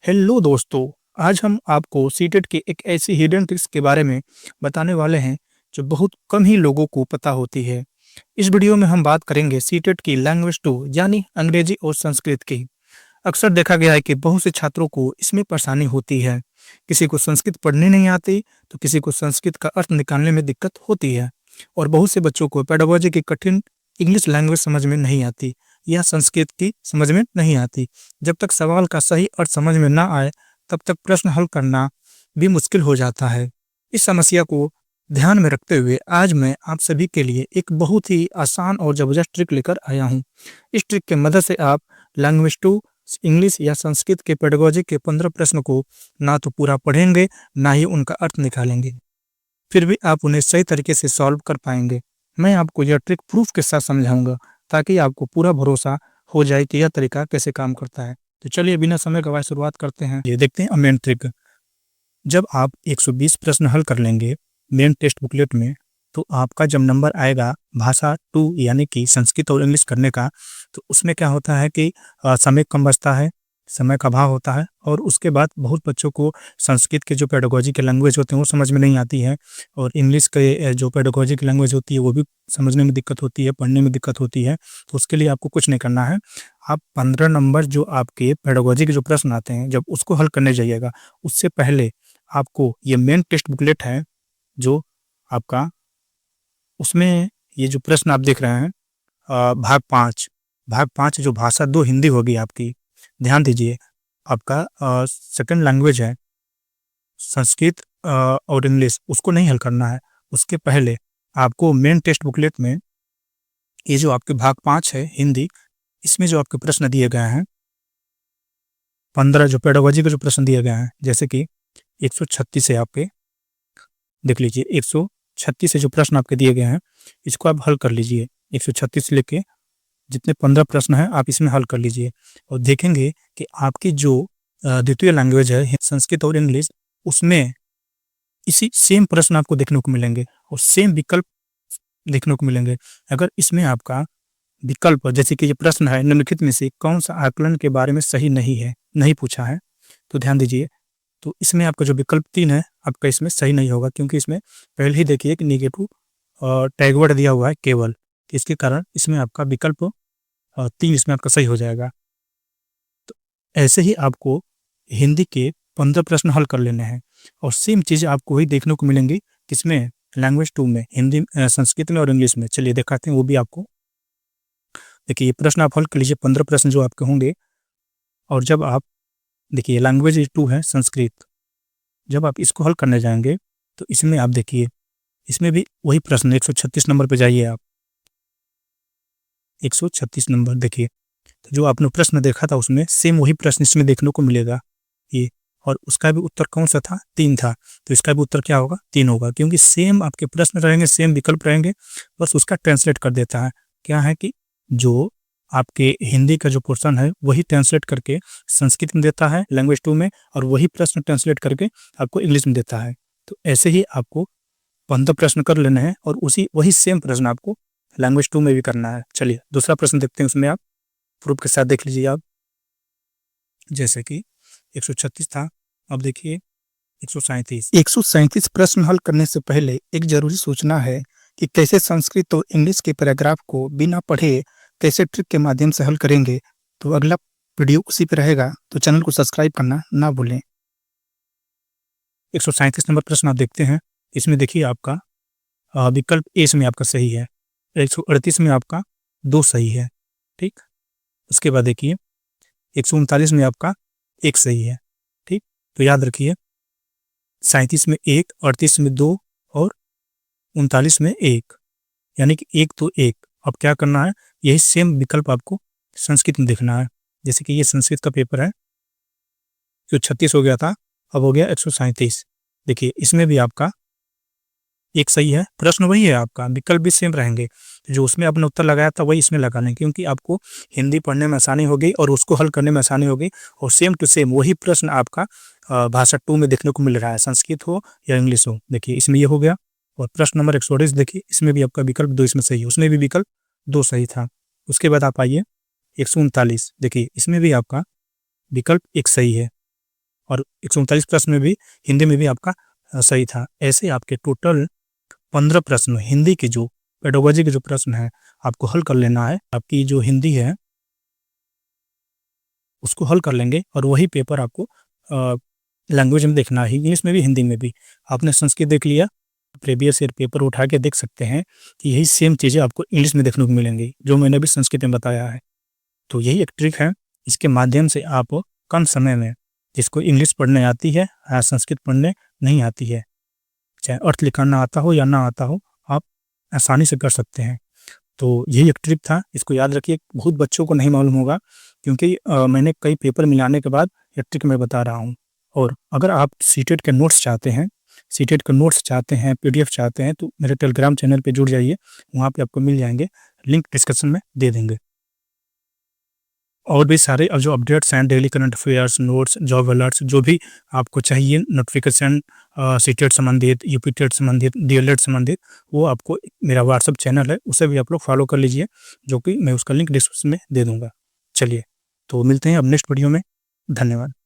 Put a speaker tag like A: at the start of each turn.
A: Hello दोस्तों, आज हम आपको सीटेट की एक ऐसी हिडन ट्रिक्स के बारे में बताने वाले हैं जो बहुत कम ही लोगों को पता होती है। इस वीडियो में हम बात करेंगे सीटेट की लैंग्वेज 2 यानी अंग्रेजी और संस्कृत की। अक्सर देखा गया है कि बहुत से छात्रों को इसमें परेशानी होती है। किसी को संस्कृत पढ़ने नहीं आती तो किसी को संस्कृत का अर्थ निकालने में दिक्कत होती है और बहुत से बच्चों को पेडागोजी की कठिन इंग्लिश लैंग्वेज समझ में नहीं आती या संस्कृत की समझ में नहीं आती। जब तक सवाल का सही अर्थ समझ में ना आए तब तक प्रश्न हल करना भी मुश्किल हो जाता है। इस समस्या को ध्यान में रखते हुए आज मैं आप सभी के लिए एक बहुत ही आसान और जबरदस्त ट्रिक लेकर आया हूँ। इस ट्रिक की मदद से आप लैंग्वेज 2 इंग्लिश या संस्कृत के पेडागोजी के 15 प्रश्न को ना तो पूरा पढ़ेंगे ना ही उनका अर्थ निकालेंगे, फिर भी आप उन्हें सही तरीके से सॉल्व कर पाएंगे। मैं आपको यह ट्रिक प्रूफ के साथ समझाऊंगा ताकि आपको पूरा भरोसा हो जाए कि यह तरीका कैसे काम करता है। तो चलिए बिना समय गवाए शुरुआत करते हैं। ये देखते हैं मेन ट्रिक। जब आप 120 प्रश्न हल कर लेंगे मेन टेस्ट बुकलेट में, तो आपका जब नंबर आएगा भाषा 2 यानी कि संस्कृत और इंग्लिश करने का, तो उसमें क्या होता है कि समय कम बचता है, समय का अभाव होता है और उसके बाद बहुत बच्चों को संस्कृत के जो पेडागोजी के लैंग्वेज होते हैं वो समझ में नहीं आती है और इंग्लिश के जो पेडागोजी की लैंग्वेज होती है वो भी समझने में दिक्कत होती है, पढ़ने में दिक्कत होती है। तो उसके लिए आपको कुछ नहीं करना है। आप 15 नंबर जो आपके पेडागोजी के जो प्रश्न आते हैं जब उसको हल करने जाइएगा, उससे पहले आपको ये मेन टेक्स्ट बुकलेट है जो आपका, उसमें ये जो प्रश्न आप देख रहे हैं भाग 5 जो भाषा 2 हिंदी होगी आपकी, ध्यान दीजिए। आपका सेकंड लैंग्वेज है संस्कृत और इंग्लिश, उसको नहीं हल करना है। उसके पहले आपको मेन टेक्स्ट बुकलेट में ये जो आपके भाग 5 है हिंदी, इसमें जो आपके प्रश्न दिए गए हैं 15 जो पेडागोजी के जो प्रश्न दिए गए हैं, जैसे कि 136 है आपके, देख लीजिए 136 से जो प्रश्न आपके दिए गए हैं इसको आप हल कर लीजिए। 136 से लेके जितने 15 प्रश्न हैं आप इसमें हल कर लीजिए और देखेंगे कि आपकी जो द्वितीय लैंग्वेज है संस्कृत और इंग्लिश, उसमें इसी सेम प्रश्न आपको देखने को मिलेंगे और सेम विकल्प देखने को मिलेंगे। अगर इसमें आपका विकल्प, जैसे कि ये प्रश्न है निम्नलिखित में से कौन सा आकलन के बारे में सही नहीं है, नहीं पूछा है, तो ध्यान दीजिए। तो इसमें आपका जो विकल्प 3 है आपका इसमें सही नहीं होगा, क्योंकि इसमें पहले ही देखिए कि निगेटिव टैगवर्ड दिया हुआ है केवल, इसके कारण इसमें आपका विकल्प 3 इसमें आपका सही हो जाएगा। तो ऐसे ही आपको हिंदी के 15 प्रश्न हल कर लेने हैं और सेम चीज़ आपको वही देखने को मिलेंगी किसमें, लैंग्वेज 2 में, हिंदी संस्कृत में और इंग्लिश में। चलिए दिखाते हैं वो भी आपको। देखिए ये प्रश्न आप हल कर लीजिए, 15 प्रश्न जो आपके होंगे। और जब आप देखिए लैंग्वेज 2 है संस्कृत, जब आप इसको हल करने जाएंगे तो इसमें आप देखिए इसमें भी वही प्रश्न 136 नंबर पे जाइए आप, 136 नंबर देखिए। तो जो आपने प्रश्न देखा था उसमें सेम वही प्रश्न इसमें देखने को मिलेगा ये, और उसका भी उत्तर कौन सा था, 3 था। तो इसका भी उत्तर क्या होगा, 3 होगा, क्योंकि सेम आपके प्रश्न रहेंगे, सेम विकल्प रहेंगे, बस उसका ट्रांसलेट कर देता है। क्या है कि जो आपके हिंदी का जो पोर्शन है वही ट्रांसलेट करके संस्कृत में देता है लैंग्वेज 2 में, और वही प्रश्न ट्रांसलेट करके आपको इंग्लिश में देता है। तो ऐसे ही आपको 15 प्रश्न कर लेने हैं और वही सेम प्रश्न आपको लैंग्वेज 2 में भी करना है। चलिए दूसरा प्रश्न देखते हैं, उसमें आप प्रूफ के साथ देख लीजिए आप। जैसे कि 136 था, अब देखिए 137 प्रश्न हल करने से पहले एक जरूरी सूचना है कि कैसे संस्कृत और इंग्लिश के पैराग्राफ को बिना पढ़े कैसे ट्रिक के माध्यम से हल करेंगे। तो अगला वीडियो उसी पे रहेगा, तो चैनल को सब्सक्राइब करना ना भूलें। 137 नंबर प्रश्न आप देखते हैं, इसमें देखिए आपका विकल्प ए में आपका सही है, 138 में आपका 2 सही है, ठीक। उसके बाद देखिए 139 में आपका 1 सही है, ठीक। तो याद रखिए 37 में 1, 38 में 2 और 39 में 1, यानी कि 1 तो 1। अब क्या करना है, यही सेम विकल्प आपको संस्कृत में देखना है। जैसे कि ये संस्कृत का पेपर है, जो 36 हो गया था, अब हो गया 137। देखिए इसमें भी आपका 1 सही है, प्रश्न वही है आपका, विकल्प भी सेम रहेंगे। जो उसमें आपने उत्तर लगाया था वही इसमें लगाना, क्योंकि आपको हिंदी पढ़ने में आसानी होगी और उसको हल करने में आसानी होगी, और सेम टू सेम वही प्रश्न आपका भाषा 2 में देखने को मिल रहा है, संस्कृत हो या इंग्लिश हो। देखिए इसमें ये हो गया। और प्रश्न नंबर 138 देखिए, इसमें भी आपका विकल्प 2 इसमें सही है, उसमें भी विकल्प 2 सही था। उसके बाद आप आइए 139, देखिए इसमें भी आपका विकल्प 1 सही है, और 139 प्रश्न में भी हिंदी में भी आपका सही था। ऐसे आपके टोटल 15 प्रश्न हिंदी के जो पेडागोजी के जो प्रश्न है आपको हल कर लेना है। आपकी जो हिंदी है उसको हल कर लेंगे और वही पेपर आपको लैंग्वेज में देखना है, इंग्लिश में भी हिंदी में भी। आपने संस्कृत देख लिया, प्रीवियस ईयर पेपर उठा के देख सकते हैं कि यही सेम चीज़ें आपको इंग्लिश में देखने को मिलेंगी जो मैंने भी संस्कृत में बताया है। तो यही एक ट्रिक है, इसके माध्यम से आप कम समय में, जिसको इंग्लिश पढ़ने आती है या संस्कृत पढ़ने नहीं आती है, चाहे अर्थ लिखना आता हो या ना आता हो, आप आसानी से कर सकते हैं। तो यही एक ट्रिक था, इसको याद रखिए। बहुत बच्चों को नहीं मालूम होगा क्योंकि मैंने कई पेपर मिलाने के बाद ये ट्रिक मैं बता रहा हूँ। और अगर आप सीटेट के नोट्स चाहते हैं, पीडीएफ चाहते हैं, तो मेरे टेलीग्राम चैनल पे जुड़ जाइए, वहाँ पे आपको मिल जाएंगे, लिंक डिस्क्रिप्शन में दे देंगे। और भी सारे जो अपडेट्स हैं, daily current affairs, notes, job alerts, जो भी आपको चाहिए नोटिफिकेशन, सीटेट संबंधित, यूपीटेट संबंधित, डीएलएड संबंधित, वो आपको मेरा व्हाट्सअप चैनल है, उसे भी आप लोग फॉलो कर लीजिए, जो कि मैं उसका लिंक डिस्क्रिप्शन में दे दूँगा। चलिए, तो मिलते हैं अब नेक्स्ट वीडियो में। धन्यवाद।